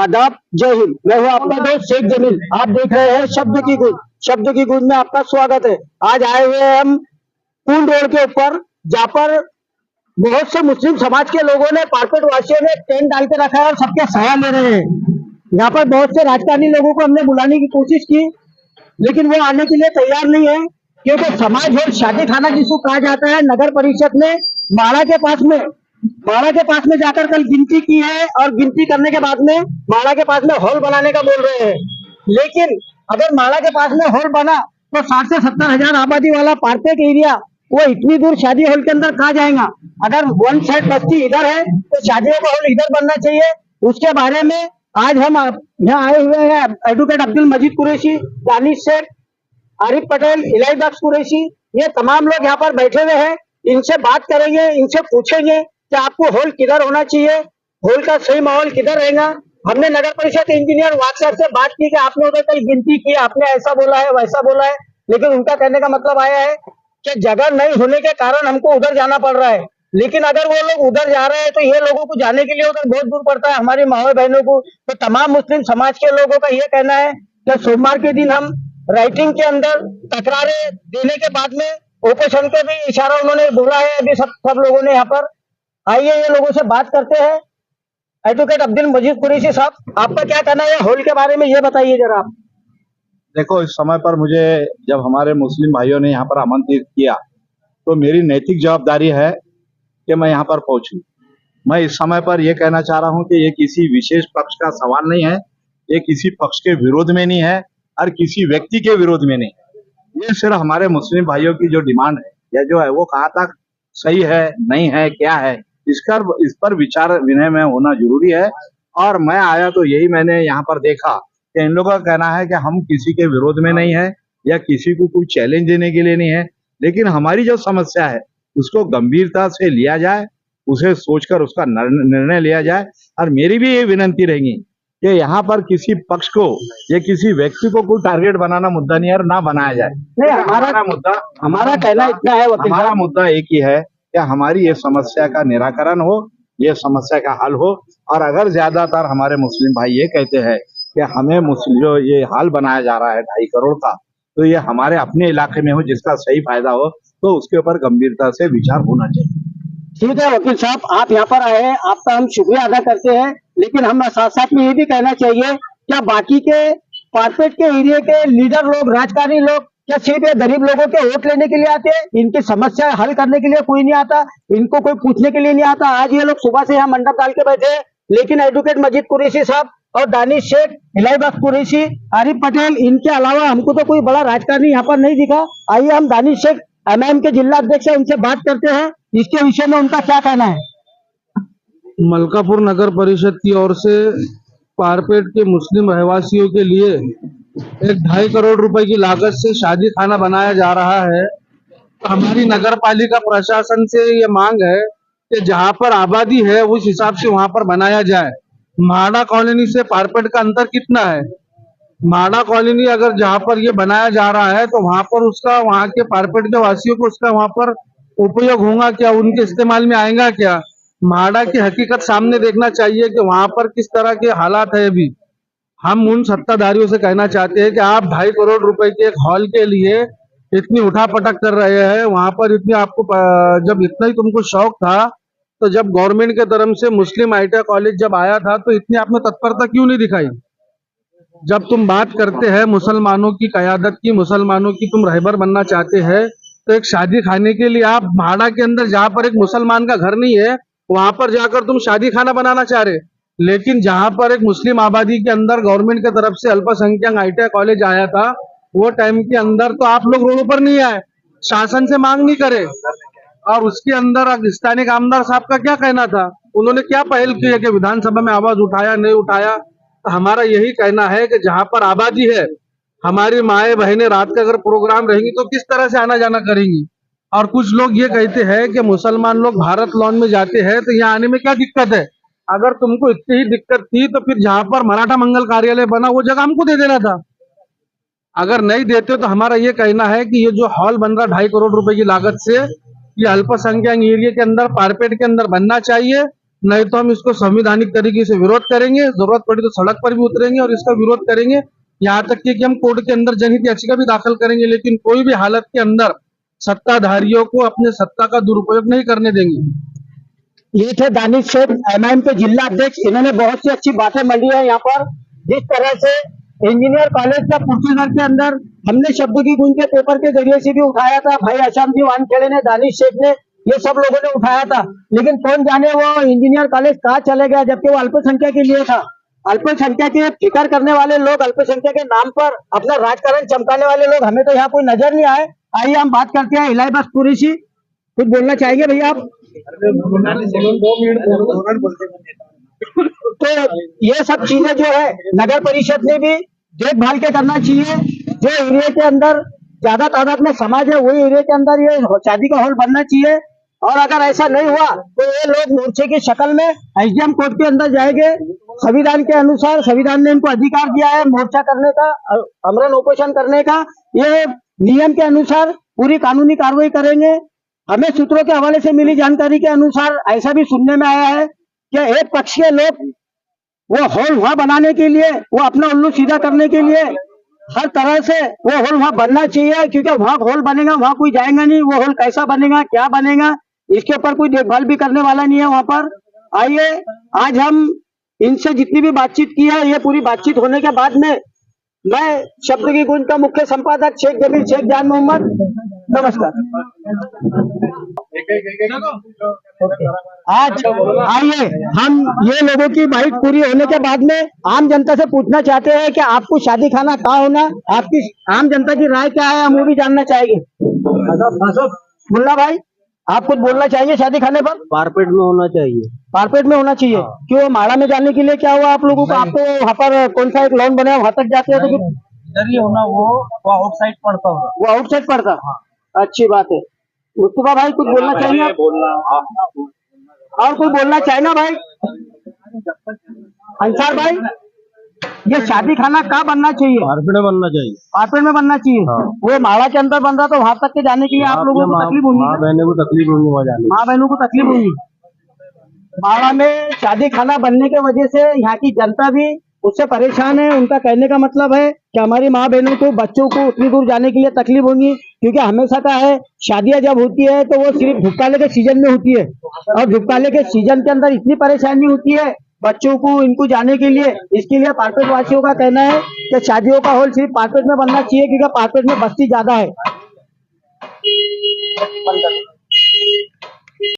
आदाब, जय हिंद। मैं हूँ आपका दोस्त शेख जमील। आप देख रहे हैं शब्द की गूंज। शब्द की गूंज में आपका स्वागत है। आज आए हुए हैं हम पूर्ण रोड के ऊपर, जहाँ पर बहुत से मुस्लिम समाज के लोगों ने, कारपेट वासियों ने टेंट डाल के रखा है और सबके साया ले रहे हैं। यहाँ पर बहुत से राजकारणी लोगों को हमने बुलाने की कोशिश की, लेकिन वो आने के लिए तैयार नहीं है, क्योंकि समाज और शादी खाना जिसको कहा जाता है, नगर परिषद ने माड़ा के पास में जाकर कल गिनती की है और गिनती करने के बाद में माड़ा के पास में हॉल बनाने का बोल रहे हैं। लेकिन अगर माड़ा के पास में हॉल बना तो 60 से 70 हजार आबादी वाला पार्पेट एरिया, वो इतनी दूर शादी हॉल के अंदर कहाँ जाएगा। अगर वन साइड बस्ती इधर है तो शादियों का हॉल इधर बनना चाहिए। उसके बारे में आज हम यहाँ आए हुए हैं एडवोकेट अब्दुल मजीद कुरैशी, दानिश शेख, आरिफ पटेल, इलाही बख्श कुरैशी, ये तमाम लोग यहाँ पर बैठे हुए हैं। इनसे बात करेंगे, इनसे पूछेंगे कि आपको हॉल किधर होना चाहिए, हॉल का सही माहौल किधर रहेगा। हमने नगर परिषद इंजीनियर वार्ड साहब से बात की कि आपने उधर कल गिनती की, आपने ऐसा बोला है वैसा बोला है, लेकिन उनका कहने का मतलब आया है कि जगह नहीं होने के कारण हमको उधर जाना पड़ रहा है। लेकिन अगर वो लोग उधर जा रहे हैं तो ये लोगों को जाने के लिए उधर बहुत दूर पड़ता है, हमारी माँ बहनों को। तो तमाम मुस्लिम समाज के लोगों का ये कहना है कि सोमवार के दिन हम राइटिंग के अंदर तकरारें देने के बाद में ओपोजिशन के भी इशारा उन्होंने बोला है अभी सब लोगों ने यहाँ पर। आइए ये लोगों से बात करते हैं। एडवोकेट अब्दुल मजीद कुरैशी साहब, आपका क्या कहना है हॉल के बारे में, ये बताइए जरा आप। देखो, इस समय पर मुझे जब हमारे मुस्लिम भाइयों ने यहाँ पर आमंत्रित किया तो मेरी नैतिक जवाबदारी है कि मैं यहाँ पर पहुंचूं। मैं इस समय पर यह कहना चाह रहा हूं कि ये किसी विशेष पक्ष का सवाल नहीं है, ये किसी पक्ष के विरोध में नहीं है और किसी व्यक्ति के विरोध में नहीं है। ये सिर्फ हमारे मुस्लिम भाइयों की जो डिमांड है या जो है वो कहाँ तक सही है, नहीं है, क्या है, इस पर विचार विनिमय होना जरूरी है। और मैं आया तो यही मैंने यहाँ पर देखा कि इन लोगों का कहना है कि हम किसी के विरोध में नहीं है या किसी को कोई चैलेंज देने के लिए नहीं है, लेकिन हमारी जो समस्या है उसको गंभीरता से लिया जाए, उसे सोचकर उसका निर्णय लिया जाए। और मेरी भी ये विनंती रहेगी कि यहाँ पर किसी पक्ष को या किसी व्यक्ति को कोई टारगेट बनाना मुद्दा नहीं है और ना बनाया जाए। नहीं, हमारा कहना इतना है, हमारा मुद्दा एक ही है कि हमारी ये समस्या का निराकरण हो, ये समस्या का हल हो। और अगर ज्यादातर हमारे मुस्लिम भाई ये कहते हैं कि हमें जो ये हाल बनाया जा रहा है 2.5 करोड़ का, तो ये हमारे अपने इलाके में हो, जिसका सही फायदा हो, तो उसके ऊपर गंभीरता से विचार होना चाहिए। ठीक है वकील साहब, आप यहाँ पर आए हैं, आपका हम शुक्रिया अदा करते हैं। लेकिन हम साथ साथ में ये भी कहना चाहिए, क्या बाकी के कारपेट के एरिया के लीडर लोग, राजकारणी लोग, क्या सिर्फ ये गरीब लोगों के वोट लेने के लिए आते हैं? इनकी समस्या हल करने के लिए कोई नहीं आता, इनको कोई पूछने के लिए नहीं आता। आज ये लोग सुबह से यहाँ मंडप डाल के बैठे हैं, लेकिन एडवोकेट मजीद कुरैशी साहब और दानिश शेख, इलाही बख्श कुरैशी, आरिफ पटेल, इनके अलावा हमको तो कोई बड़ा राजकारणी यहाँ पर नहीं दिखा। आइए हम दानिश शेख एमआईएम के जिला अध्यक्ष है, उनसे बात करते हैं, इसके विषय में उनका क्या कहना है। मलकापुर नगर परिषद की ओर से कारपेट के मुस्लिम रहवासियों के लिए एक 2.5 करोड़ रुपए की लागत से शादी खाना बनाया जा रहा है। तो हमारी नगर पालिका प्रशासन से ये मांग है कि जहां पर आबादी है उस हिसाब से वहां पर बनाया जाए। माड़ा कॉलोनी से कारपेट का अंतर कितना है? माड़ा कॉलोनी अगर जहां पर ये बनाया जा रहा है तो वहां पर उसका, वहां के कारपेट के वासियों को उसका वहां पर उपयोग होगा क्या, उनके इस्तेमाल में आएगा क्या? माड़ा की हकीकत सामने देखना चाहिए कि वहां पर किस तरह के हालात है। अभी हम उन सत्ताधारियों से कहना चाहते हैं कि आप 2.5 करोड़ रुपए के एक हॉल के लिए इतनी उठापटक कर रहे हैं। वहां पर इतनी आपको, जब इतना ही तुमको शौक था तो जब गवर्नमेंट के तरफ से मुस्लिम ITI कॉलेज जब आया था तो इतनी आपने तत्परता क्यों नहीं दिखाई? जब तुम बात करते हैं मुसलमानों की कयादत की, मुसलमानों की तुम रहबर बनना चाहते हैं, तो एक शादी खाने के लिए आप भाड़ा के अंदर जहां पर एक मुसलमान का घर नहीं है वहां पर जाकर तुम शादी खाना बनाना चाह रहे। लेकिन जहां पर एक मुस्लिम आबादी के अंदर गवर्नमेंट की तरफ से अल्पसंख्यक ITI कॉलेज आया था, वो टाइम के अंदर तो आप लोग रोडों पर नहीं आए, शासन से मांग नहीं करे। और उसके अंदर स्थानीय आमदार साहब का क्या कहना था, उन्होंने क्या पहल की है कि विधानसभा में आवाज उठाया, नहीं उठाया? तो हमारा यही कहना है कि जहां पर आबादी है, हमारी माएँ बहनें रात का अगर प्रोग्राम रहेंगी तो किस तरह से आना जाना करेंगी। और कुछ लोग ये कहते हैं कि मुसलमान लोग भारत लॉन में जाते हैं तो यहाँ आने में क्या दिक्कत है? अगर तुमको इतनी ही दिक्कत थी तो फिर जहां पर मराठा मंगल कार्यालय बना वो जगह हमको दे देना था। अगर नहीं देते तो हमारा ये कहना है कि ये जो हॉल बन रहा 2.5 करोड़ रुपए की लागत से, ये अल्पसंख्यक एरिया के अंदर कारपेट के अंदर बनना चाहिए। नहीं तो हम इसको संवैधानिक तरीके से विरोध करेंगे, जरूरत पड़ी तो सड़क पर भी उतरेंगे और इसका विरोध करेंगे। यहाँ तक कि हम कोर्ट के अंदर जनहित याचिका भी दाखिल करेंगे, लेकिन कोई भी हालत के अंदर सत्ताधारियों को अपने सत्ता का दुरुपयोग नहीं करने देंगे। ये थे दानिश शेख, एमआईएम के जिला अध्यक्ष। इन्होंने बहुत सी अच्छी बातें मढ़ी है यहाँ पर। जिस तरह से इंजीनियर कॉलेज का पुरस्कार के अंदर हमने शब्द की गूंज के पेपर के जरिए से भी उठाया था, भाई आसाम जी वानखेड़े ने, दानिश शेख ने, ये सब लोगों ने उठाया था। लेकिन कौन जाने वो इंजीनियर कॉलेज कहाँ चले गया, जबकि वो अल्पसंख्यक के लिए था। अल्पसंख्यक के फिक्र करने वाले लोग, अल्पसंख्यक के नाम पर अपना राजकारण चमकाने वाले लोग हमें तो यहाँ कोई नजर नहीं आए। आइए हम बात करते हैं इलाई बस कुरैशी। कुछ बोलना चाहेंगे भैया आप? तो ये सब चीजें जो है नगर परिषद ने भी देखभाल के करना चाहिए। जो एरिया के अंदर ज्यादा तादाद में समाज है, वही एरिया के अंदर ये शादी का हॉल बनना चाहिए। और अगर ऐसा नहीं हुआ तो ये लोग मोर्चे की शक्ल में एसडीएम कोर्ट के अंदर जाएंगे। संविधान के अनुसार संविधान ने इनको अधिकार दिया है मोर्चा करने का, आमरण उपोषण करने का। ये नियम के अनुसार पूरी कानूनी कार्रवाई करेंगे। हमें सूत्रों के हवाले से मिली जानकारी के अनुसार ऐसा भी सुनने में आया है कि एक पक्ष के लोग वो हॉल वहां बनाने के लिए, वो अपना उल्लू सीधा करने के लिए हर तरह से वो हॉल वहां बनना चाहिए, क्योंकि वहां हॉल बनेगा वहां कोई जाएगा नहीं। वो हॉल कैसा बनेगा, क्या बनेगा, इसके ऊपर कोई देखभाल भी करने वाला नहीं है वहां पर। आइए आज हम इनसे जितनी भी बातचीत की है, ये पूरी बातचीत होने के बाद में मैं शब्द की गूंज का मुख्य संपादक शेख जमील शेख जान मोहम्मद, नमस्कार। आज आइए हम ये लोगों की बाइट पूरी होने के बाद में आम जनता से पूछना चाहते हैं कि आपको शादी खाना कहाँ होना, आपकी आम जनता की राय क्या है, हम वो भी जानना चाहेंगे। मुल्ला भाई, आप कुछ बोलना चाहेंगे शादी खाने पर? कारपेट में होना चाहिए। कारपेट में होना चाहिए। क्यों, माड़ा में जाने के लिए क्या हुआ आप लोगों को? आपको वहाँ पर कौन सा एक लॉन बना है, वहां तक जाते हो तो फिर इधर ही होना, वो आउटसाइड पड़ता होगा। वो आउटसाइड पड़ता। अच्छी बात है। मुस्तफा भाई कुछ बोलना चाहिए आप? और कोई बोलना चाहे ना भाई? अंसार भाई, ये शादी खाना कहाँ बनना चाहिए? कारपेट में बनना चाहिए। कारपेट में बनना चाहिए। वो माड़ा के अंदर बन रहा तो वहां तक के जाने के लिए आप लोगों को तकलीफ होगी। माँ बहनों को तकलीफ होगी वहाँ जाने। माँ बहनों को तकलीफ होगी। माड़ा में शादी खाना बनने के वजह से यहाँ की जनता भी उससे परेशान है। उनका कहने का मतलब है कि हमारी माँ बहनों को, बच्चों को उतनी दूर जाने के लिए तकलीफ होगी, क्योंकि हमेशा का है शादियां जब होती है तो वो सिर्फ धुपकाले के सीजन में होती है, और धुपकाले के सीजन के अंदर इतनी परेशानी होती है बच्चों को, इनको जाने के लिए। इसके लिए पार्पेट वासियों का कहना है कि शादियों का हॉल सिर्फ पार्पेट में बनना चाहिए, क्योंकि पार्पेट में बस्ती ज्यादा है।